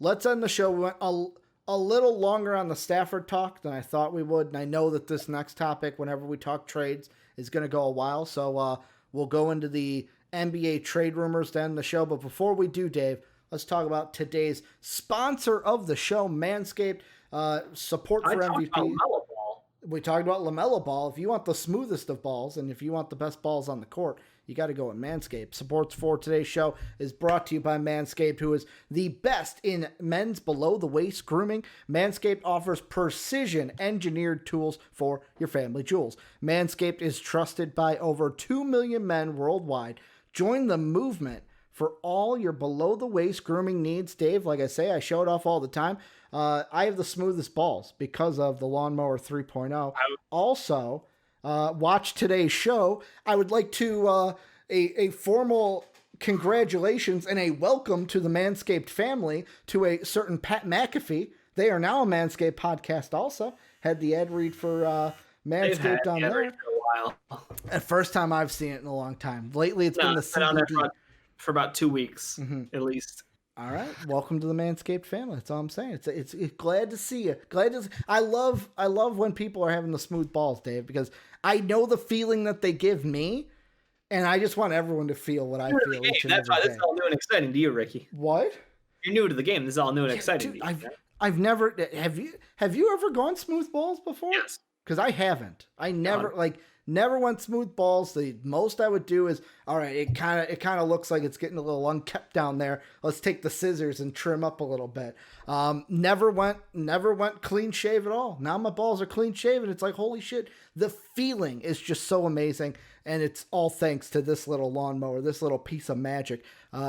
let's end the show. We went a little longer on the Stafford talk than I thought we would, and I know that this next topic, whenever we talk trades, is going to go a while. So we'll go into the NBA trade rumors to end the show. But before we do, Dave, let's talk about today's sponsor of the show, Manscaped. Support for MVP. We talked about LaMelo Ball. If you want the smoothest of balls and if you want the best balls on the court, you got to go with Manscaped. Supports for today's show is brought to you by Manscaped, who is the best in men's below-the-waist grooming. Manscaped offers precision-engineered tools for your family jewels. Manscaped is trusted by over 2 million men worldwide. Join the movement for all your below-the-waist grooming needs. Dave, like I say, I show it off all the time. I have the smoothest balls because of the Lawnmower 3.0. Also, watch today's show. I would like to a formal congratulations and a welcome to the Manscaped family to a certain Pat McAfee. They are now a Manscaped podcast also. Had the ad read for Manscaped on there. For a while. The first time I've seen it in a long time. Lately, it's been the CBD. For about 2 weeks, at least. All right, welcome to the Manscaped family. That's all I'm saying. It's glad to see you. I love when people are having the smooth balls, Dave, because I know the feeling that they give me, and I just want everyone to feel what I feel. That's why this is all new and exciting to you, Ricky. What? You're new to the game. This is all new and exciting. Dude, I've never. Have you ever gone smooth balls before? Yes. Because I haven't. I never went smooth balls. The most I would do is, all right, it kind of looks like it's getting a little unkept down there. Let's take the scissors and trim up a little bit. Never went clean shave at all. Now my balls are clean shaven. It's like, holy shit. The feeling is just so amazing. And it's all thanks to this little lawnmower, this little piece of magic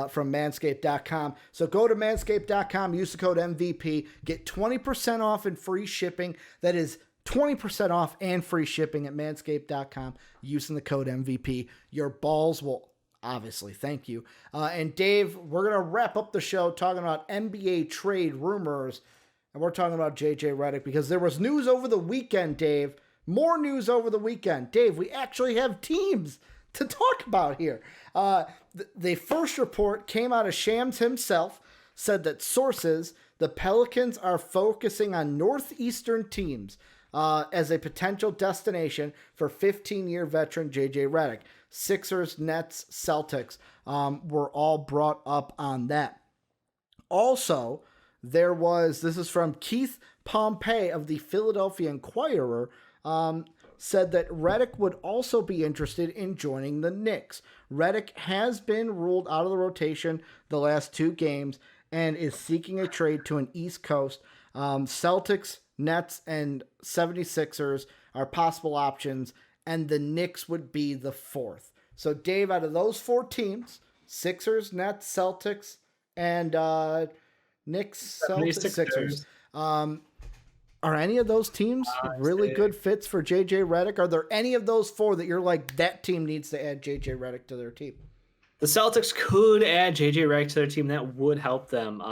from manscaped.com. So go to manscaped.com, use the code MVP, get 20% off and free shipping. That is 20% off and free shipping at manscaped.com using the code MVP. Your balls will obviously thank you. And Dave, we're going to wrap up the show talking about NBA trade rumors. And we're talking about JJ Redick because there was news over the weekend, Dave. More news over the weekend. Dave, we actually have teams to talk about here. The first report came out of Shams himself, said that sources, the Pelicans are focusing on Northeastern teams as a potential destination for 15-year veteran JJ Redick. Sixers, Nets, Celtics were all brought up on that. Also, this is from Keith Pompey of the Philadelphia Inquirer, said that Redick would also be interested in joining the Knicks. Redick has been ruled out of the rotation the last 2 games and is seeking a trade to an East Coast. Celtics, Nets, and 76ers are possible options, and the Knicks would be the 4th. So, Dave, out of those 4 teams, Sixers, Nets, Celtics, and Knicks, Celtics, Sixers, are any of those teams really good fits for JJ Redick? Are there any of those 4 that you're like, that team needs to add JJ Redick to their team? The Celtics could add JJ Redick to their team. That would help them.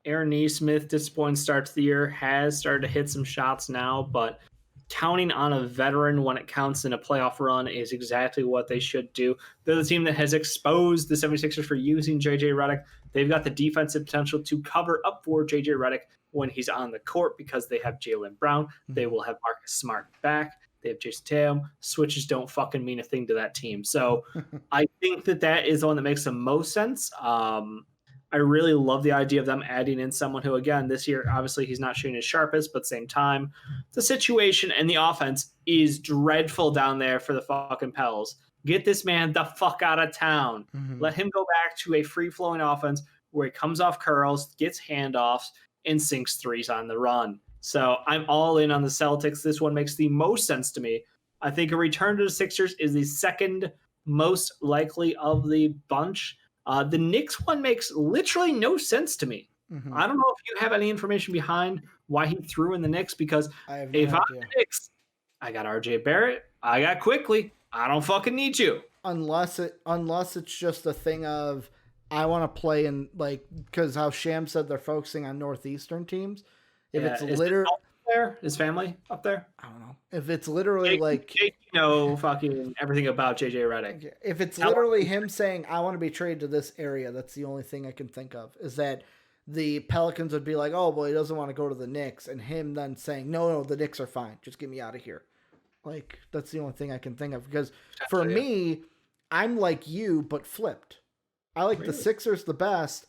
Aaron Nesmith, disappointing start to the year, has started to hit some shots now, but counting on a veteran when it counts in a playoff run is exactly what they should do. They're the team that has exposed the 76ers for using JJ Redick. They've got the defensive potential to cover up for JJ Redick when he's on the court because they have Jaylen Brown. They will have Marcus Smart back. They have Jason Tatum. Switches don't fucking mean a thing to that team. So I think that is the one that makes the most sense. I really love the idea of them adding in someone who, again, this year, obviously he's not shooting his sharpest, but at the same time, the situation and the offense is dreadful down there for the fucking Pels. Get this man the fuck out of town. Let him go back to a free-flowing offense where he comes off curls, gets handoffs, and sinks threes on the run. So I'm all in on the Celtics. This one makes the most sense to me. I think a return to the Sixers is the second most likely of the bunch. The Knicks one makes literally no sense to me. I don't know if you have any information behind why he threw in the Knicks, because if I'm the Knicks, I got RJ Barrett, I got Quickly. I don't fucking need you. Unless it's just a thing of, I want to play in, like, because how Sham said they're focusing on Northeastern teams. If it's literally there, his family up there, I don't know. If it's literally fucking everything about JJ Redick. If it's literally him saying, I want to be traded to this area, that's the only thing I can think of, is that the Pelicans would be like, oh, well, he doesn't want to go to the Knicks, and him then saying, no, the Knicks are fine. Just get me out of here. Like, that's the only thing I can think of. Because for me, I'm like you, but flipped. I like the Sixers the best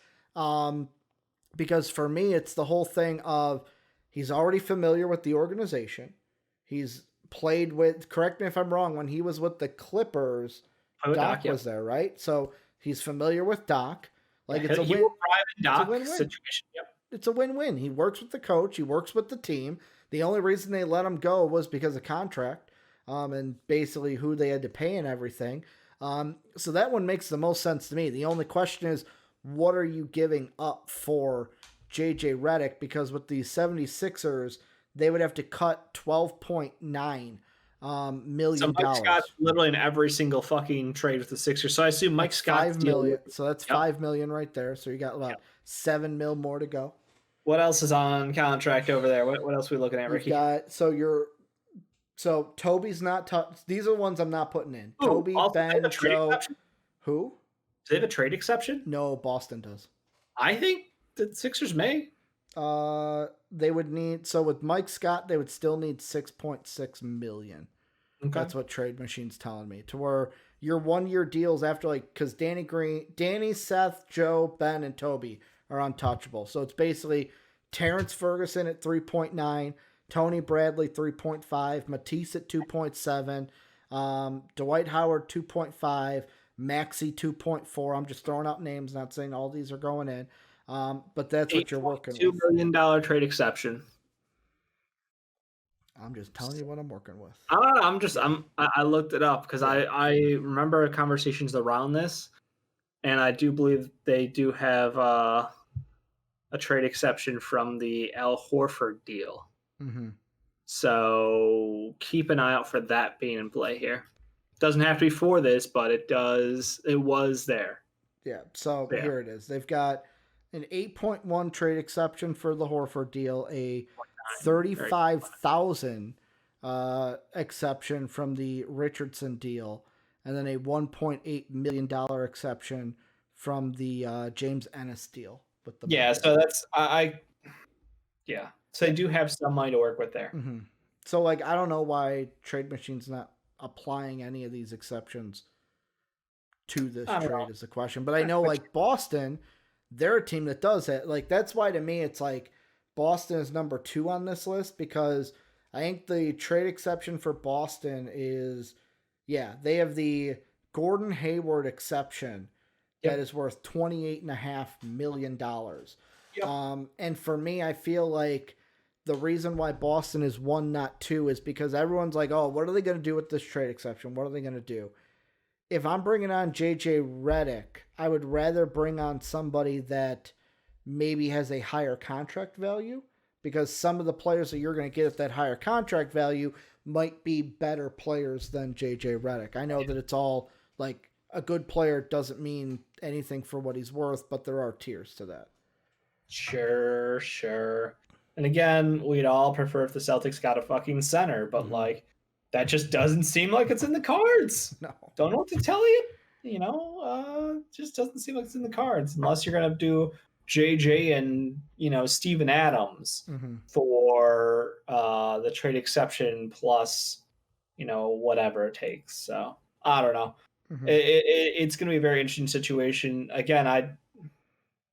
because for me, it's the whole thing of he's already familiar with the organization. He's played with, correct me if I'm wrong, when he was with the Clippers, Doc was there, right? So he's familiar with Doc. Like it's a win. Situation. Yep. It's a win-win. He works with the coach. He works with the team. The only reason they let him go was because of contract, and basically who they had to pay and everything. So that one makes the most sense to me. The only question is, what are you giving up for JJ Redick? Because with the 76ers, they would have to cut $12.9 million. So Mike Scott's literally in every single fucking trade with the Sixers. So I assume Mike Scott's $5 million. So that's $5 million right there. So you got about $7 million more to go. What else is on contract over there? What else are we looking at, Ricky? So Toby's not touched. These are the ones I'm not putting in. Toby, Ben, Joe. Exception? Who? Do they have a trade exception? No, Boston does. I think the Sixers may. They would need, so with Mike Scott, they would still need $6.6 million. Okay. That's what Trade Machine's telling me. To where your 1 year deals after, like, because Danny, Seth, Joe, Ben, and Toby are untouchable. So it's basically Terrence Ferguson at 3.9, Tony Bradley 3.5, Matisse at 2.7, Dwight Howard 2.5, Maxey 2.4. I'm just throwing out names, not saying all these are going in. But that's what you're working with. $2 million trade exception. I'm just telling you what I'm working with. I looked it up because I remember conversations around this, and I do believe they do have a trade exception from the Al Horford deal. Mm-hmm. So keep an eye out for that being in play here. Doesn't have to be for this, but it does. It was there. Yeah. So here it is. They've got an 8.1 trade exception for the Horford deal, a 35,000 exception from the Richardson deal, and then a $1.8 million exception from the James Ennis deal. With the so that's so they do have some money to work with there. Mm-hmm. So like I don't know why Trade Machine's not applying any of these exceptions to this trade is the question. But I know like Boston, they're a team that does it. Like that's why to me it's like Boston is number 2 on this list, because I think the trade exception for Boston is they have the Gordon Hayward exception that is worth $28.5 million. Yep. And for me, I feel like the reason why Boston is 1, not 2, is because everyone's like, oh, what are they going to do with this trade exception? What are they going to do? If I'm bringing on JJ Redick, I would rather bring on somebody that maybe has a higher contract value, because some of the players that you're going to get at that higher contract value might be better players than JJ Redick. I know that it's all like a good player doesn't mean anything for what he's worth, but there are tiers to that. Sure. And again, we'd all prefer if the Celtics got a fucking center, but like that just doesn't seem like it's in the cards. No. Don't know what to tell you. Just doesn't seem like it's in the cards unless you're gonna do JJ and Steven Adams for the trade exception plus whatever it takes. So I don't know. It's going to be a very interesting situation. Again,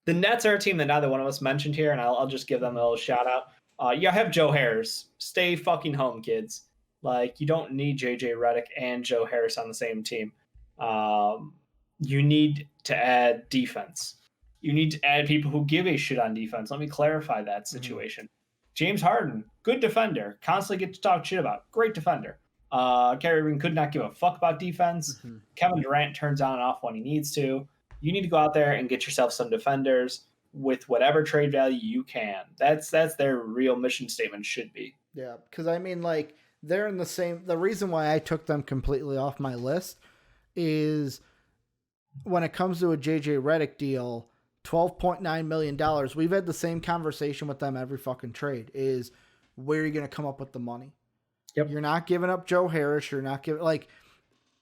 the Nets are a team that neither one of us mentioned here, and I'll just give them a little shout out. I have Joe Harris. Stay fucking home, kids. Like, you don't need JJ Redick and Joe Harris on the same team. You need to add defense. You need to add people who give a shit on defense. Let me clarify that situation. James Harden, good defender. Constantly gets to talk shit about. Great defender. Kyrie Irving could not give a fuck about defense. Kevin Durant turns on and off when he needs to. You need to go out there and get yourself some defenders with whatever trade value you can. That's their real mission statement should be. Yeah, because I mean, like, they're in the same. The reason why I took them completely off my list is when it comes to a JJ Redick deal, $12.9 million. We've had the same conversation with them every fucking trade. Is where are you going to come up with the money? Yep. You're not giving up Joe Harris. You're not giving, like,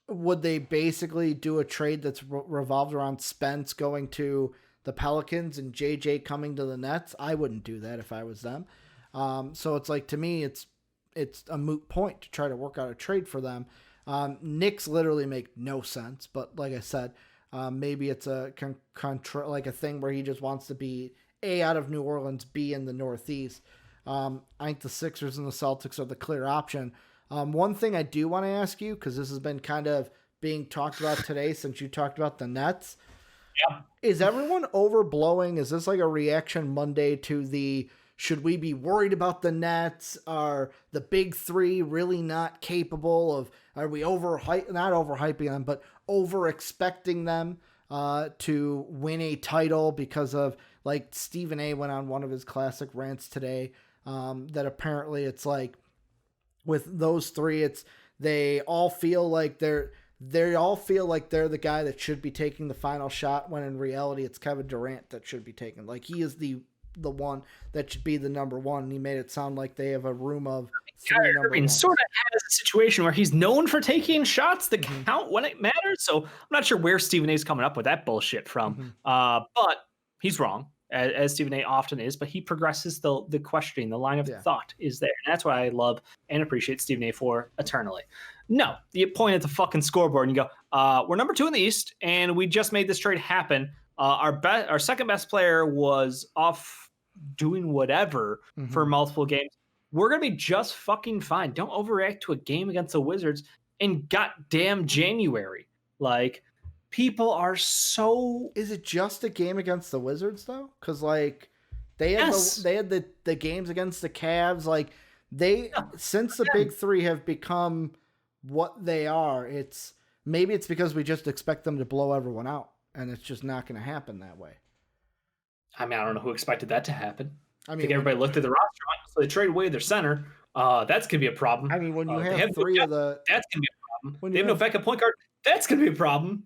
would they basically do a trade that's revolved around Spence going to the Pelicans and JJ coming to the Nets. I wouldn't do that if I was them. So it's like, to me, it's a moot point to try to work out a trade for them. Knicks literally make no sense, but like I said, maybe it's a like a thing where he just wants to be A, out of New Orleans, B, in the Northeast. I think the Sixers and the Celtics are the clear option. One thing I do want to ask you, because this has been kind of being talked about today since you talked about the Nets. Yeah. Is everyone overblowing? Is this like a reaction Monday to the, should we be worried about the Nets? Are the big three really not capable of, are we not overhyping them, but over expecting them to win a title because of, like, Stephen A went on one of his classic rants today, that apparently it's like with those three, they all feel like they're the guy that should be taking the final shot, when in reality it's Kevin Durant that should be taken. Like, he is the one that should be the number one. And he made it sound like they have a room of three number ones. Sort of has a situation where he's known for taking shots that count when it matters. So I'm not sure where Stephen A is coming up with that bullshit from. But he's wrong, as Stephen A often is. But he progresses the questioning, the line of thought is there. And that's what I love and appreciate Stephen A for eternally. No, you point at the fucking scoreboard and you go, we're number 2 in the East, and we just made this trade happen. Our second best player was off doing whatever for multiple games. We're going to be just fucking fine. Don't overreact to a game against the Wizards in goddamn January. Like, people are so... Is it just a game against the Wizards, though? Because, like, they had the games against the Cavs. Like, since the big three have become what they are, maybe it's because we just expect them to blow everyone out, and it's just not going to happen that way. I mean, I don't know who expected that to happen. I think everybody looked at the roster, so they traded away their center. That's going to be a problem. I mean, when you have three of the... That's going to be a problem. They have no backup point guard. That's going to be a problem.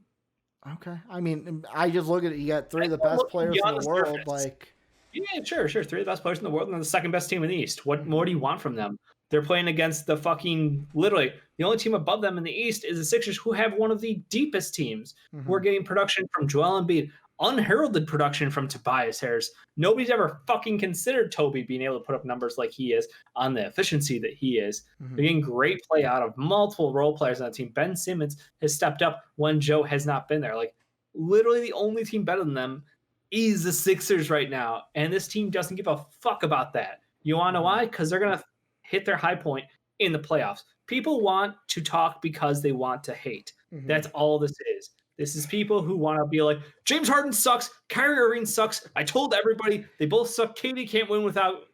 Okay. I mean, I just look at it. You got three of the best players in the world. Like, yeah, sure. 3 of the best players in the world and the second best team in the East. What more do you want from them? They're playing against the fucking... Literally, the only team above them in the East is the Sixers, who have one of the deepest teams. We're getting production from Joel Embiid. Unheralded production from Tobias Harris. Nobody's ever fucking considered Toby being able to put up numbers like he is on the efficiency that he is. They're getting great play out of multiple role players on the team. Ben Simmons has stepped up when Joe has not been there. Like, literally the only team better than them is the Sixers right now. And this team doesn't give a fuck about that. You want to know why? Because they're going to hit their high point in the playoffs. People want to talk because they want to hate. That's all this is. This is people who want to be like, James Harden sucks, Kyrie Irving sucks. I told everybody they both suck. KD can't win without,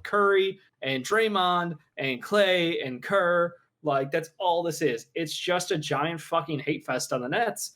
Curry and Draymond and Clay and Kerr. Like, that's all this is. It's just a giant fucking hate fest on the Nets.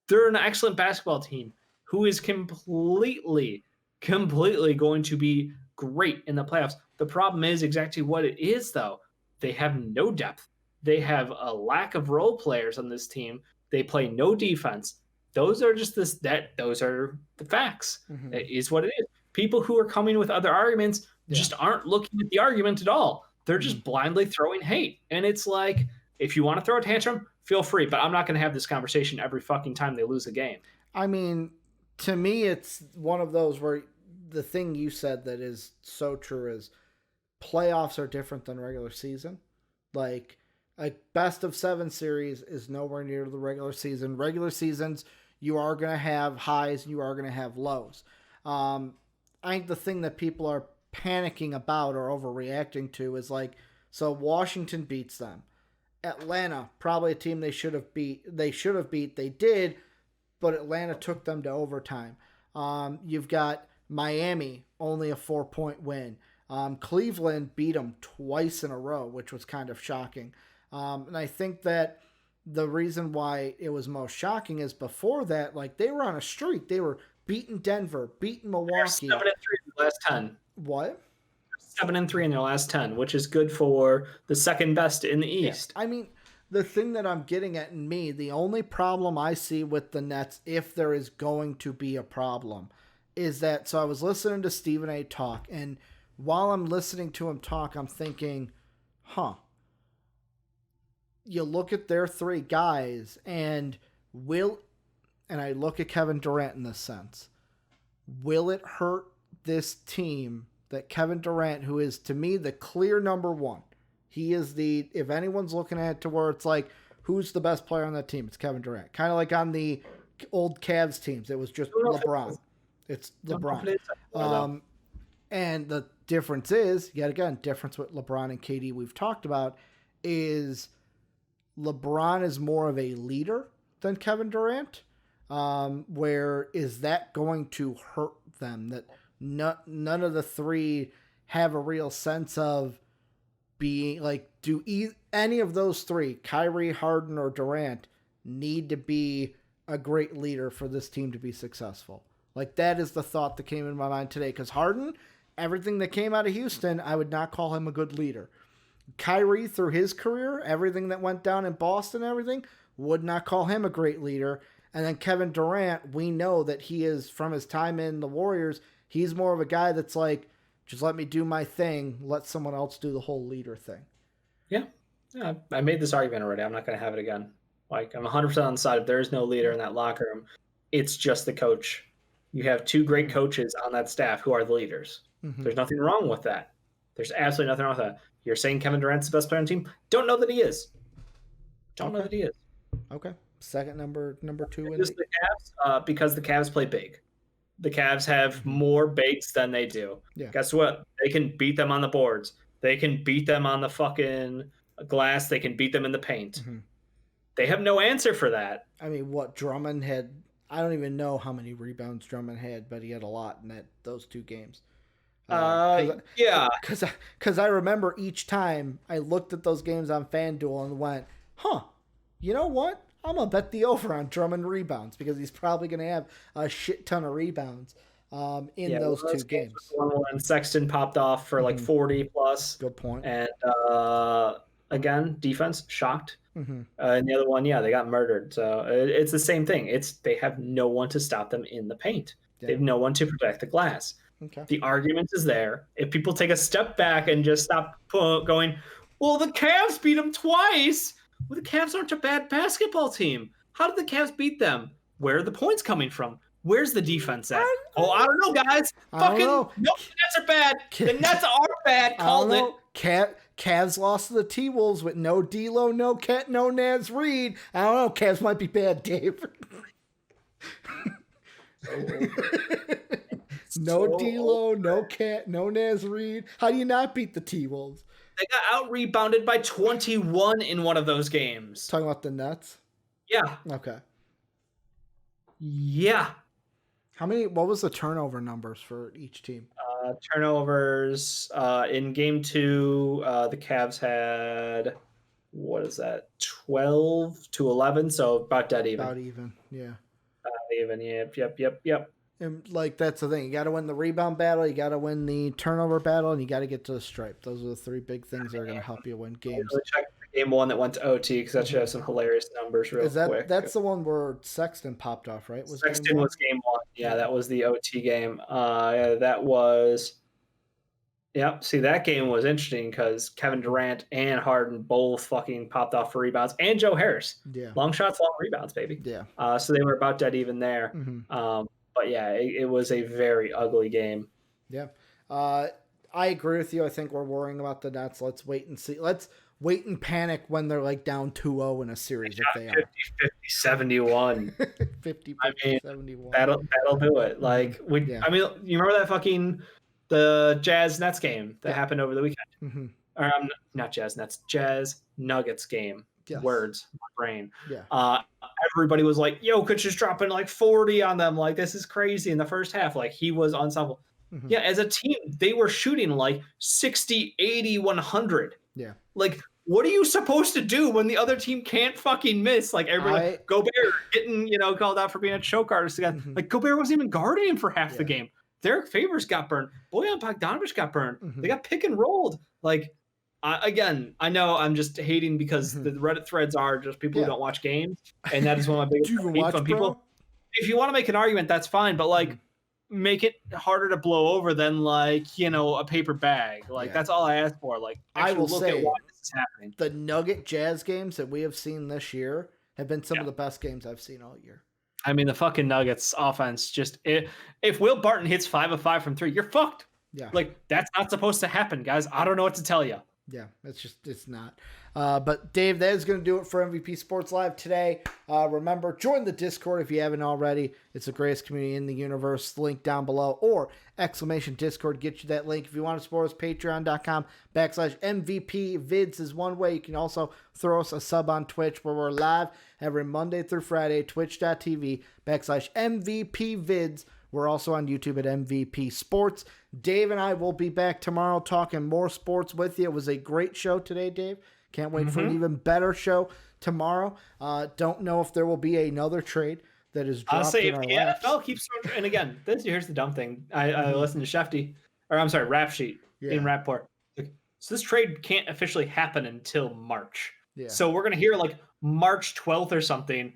They're an excellent basketball team who is completely going to be great in the playoffs. The problem is exactly what it is, though. They have no depth. They have a lack of role players on this team. They play no defense. Those are just those are the facts. It is what it is. People who are coming with other arguments just aren't looking at the argument at all. They're just blindly throwing hate. And it's like, if you want to throw a tantrum, feel free, but I'm not going to have this conversation every fucking time they lose a game. I mean, to me, it's one of those where the thing you said that is so true is playoffs are different than regular season. Like, a best of 7 series is nowhere near the regular season. Regular seasons, you are going to have highs and you are going to have lows. I think the thing that people are panicking about or overreacting to is like, so Washington beats them. Atlanta, probably a team they should have beat. They did, but Atlanta took them to overtime. You've got Miami, only a 4-point win. Cleveland beat them twice in a row, which was kind of shocking. And I think that the reason why it was most shocking is before that, like, they were on a streak. They were beating Denver, beating Milwaukee. 7-3 in the last 10. What? 7-3 in their last 10, which is good for the second best in the East. Yeah. I mean, the thing that I'm getting at in me, the only problem I see with the Nets, if there is going to be a problem, is that, so I was listening to Stephen A talk, and while I'm listening to him talk, I'm thinking, you look at their 3 guys, and I look at Kevin Durant in this sense. will it hurt this team that Kevin Durant, who is to me the clear number one, he is if anyone's looking at it to where it's like, who's the best player on that team? It's Kevin Durant. Kind of like on the old Cavs teams. It was just LeBron. It's LeBron. And the difference is, yet again, difference with LeBron and KD we've talked about is LeBron is more of a leader than Kevin Durant. Where is that going to hurt them? That none of the three have a real sense of being like, do any of those three, Kyrie, Harden, or Durant, need to be a great leader for this team to be successful? Like, that is the thought that came in my mind today. Because Harden, everything that came out of Houston, I would not call him a good leader. Kyrie, through his career, everything that went down in Boston, everything, would not call him a great leader. And then Kevin Durant, we know that he is, from his time in the Warriors, he's more of a guy that's like, just let me do my thing, let someone else do the whole leader thing. Yeah, I made this argument already. I'm not going to have it again. Like, I'm 100% on the side of there is no leader in that locker room. It's just the coach. You have two great coaches on that staff who are the leaders. Mm-hmm. There's nothing wrong with that. There's absolutely nothing wrong with that. You're saying Kevin Durant's the best player on the team? Don't know that he is. Don't know that he is. Okay. Second number two. Just the Cavs, because the Cavs play big. The Cavs have more bigs than they do. Yeah. Guess what? They can beat them on the boards. They can beat them on the fucking glass. They can beat them in the paint. Mm-hmm. They have no answer for that. I mean, what Drummond had, I don't even know how many rebounds Drummond had, but he had a lot in those two games. Yeah. Because I remember each time I looked at those games on FanDuel and went, you know what? I'm going to bet the over on Drummond rebounds because he's probably going to have a shit ton of rebounds in those two games. When Sexton popped off for like 40 plus. Good point. And again, defense, shocked. Mm-hmm. And the other one, they got murdered. So it's the same thing. They have no one to stop them in the paint. Yeah. They have no one to protect the glass. Okay. The argument is there. If people take a step back and just stop going, well, the Cavs beat them twice. Well, the Cavs aren't a bad basketball team. How did the Cavs beat them? Where are the points coming from? Where's the defense at? I don't know, guys. No, the Nets are bad. The Nets are bad. Called it. Cavs lost to the T-Wolves with no D'Lo, no Ket, no Naz Reid. I don't know. Cavs might be bad, Dave. No D'Lo, no Ket, no Naz Reid. How do you not beat the T-Wolves? They got out-rebounded by 21 in one of those games. Talking about the Nets? Yeah. Okay. Yeah. What was the turnover numbers for each team? Turnovers in game 2, the Cavs had, 12 to 11, so about dead even. About even, yeah. Even, yep. And that's the thing. You got to win the rebound battle, you got to win the turnover battle, and you got to get to the stripe. Those are the three big things that are going to help you win games. Really check game 1 that went to OT because that should have some hilarious numbers real quick. That's the one where Sexton popped off, right? Sexton was game 1. Yeah, that was the OT game. That was. Yep. See, that game was interesting because Kevin Durant and Harden both fucking popped off for rebounds, and Joe Harris. Yeah. Long shots, long rebounds, baby. Yeah. So they were about dead even there. Mm-hmm. But yeah, it was a very ugly game. Yeah. I agree with you. I think we're worrying about the Nets. Let's wait and see. Let's wait and panic when they're down 2-0 in a series if they 50, 71. 50, 71. That'll do it. I mean, you remember that fucking the Jazz Nets game that happened over the weekend? Mm-hmm. Or not Jazz Nets, Jazz Nuggets game. Yes. Words, my brain. Yeah. Everybody was like, Jokic just dropping 40 on them. This is crazy in the first half. He was unstoppable. Mm-hmm. Yeah, as a team, they were shooting 60, 80, 100. Yeah. What are you supposed to do when the other team can't fucking miss? Everybody, Gobert getting, called out for being a choke artist again. Mm-hmm. Gobert wasn't even guarding him for half the game. Derek Favors got burned. Bojan Bogdanovic got burned. Mm-hmm. They got pick and rolled. Again, I know I'm just hating because the Reddit threads are just people who don't watch games, and that is one of my biggest hates on people. Bro? If you want to make an argument, that's fine, but make it harder to blow over than a paper bag. That's all I ask for. I will look say at why this is happening. The Nugget Jazz games that we have seen this year have been some of the best games I've seen all year. I mean, the fucking Nuggets offense if Will Barton hits 5 of 5 from 3, you're fucked. Yeah. Like, that's not supposed to happen, guys. I don't know what to tell you. Yeah, it's not. But Dave, that is going to do it for MVP Sports Live today. Remember, join the Discord if you haven't already. It's the greatest community in the universe. Link down below, or !Discord. Get you that link. If you want to support us, patreon.com/MVP vids is one way. You can also throw us a sub on Twitch, where we're live every Monday through Friday, twitch.tv/MVP vids. We're also on YouTube at MVP Sports. Dave and I will be back tomorrow talking more sports with you. It was a great show today, Dave. Can't wait for an even better show tomorrow. Don't know if there will be another trade that is dropped Honestly, in if our the laps. NFL keeps throwing, and again, here's the dumb thing. I listened to Rap Sheet in Rapport. So this trade can't officially happen until March. Yeah. So we're going to hear like March 12th or something.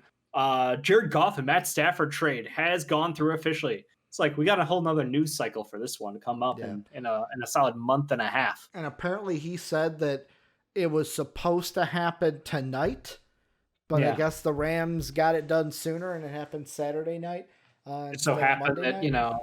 Jared Goff and Matt Stafford trade has gone through officially. It's like we got a whole nother news cycle for this one to come up in a solid month and a half. And apparently he said that it was supposed to happen tonight, but I guess the Rams got it done sooner and it happened Saturday night. It so happened that,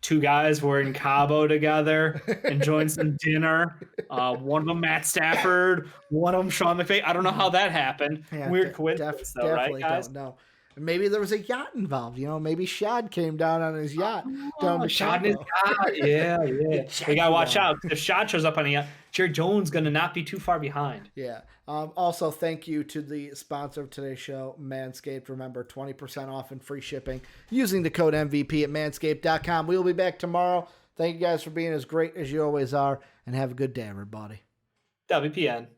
two guys were in Cabo together, enjoying some dinner. One of them Matt Stafford, one of them Sean McVay. I don't know how that happened. Yeah, Weird coincidence, though, right, guys? Don't know. Maybe there was a yacht involved. Maybe Shad came down on his yacht. Shad and his yacht. Yeah. We got to watch out. If Shad shows up on a yacht, Jerry Jones going to not be too far behind. Yeah. Also, thank you to the sponsor of today's show, Manscaped. Remember, 20% off and free shipping using the code MVP at manscaped.com. We will be back tomorrow. Thank you guys for being as great as you always are, and have a good day, everybody. WPN.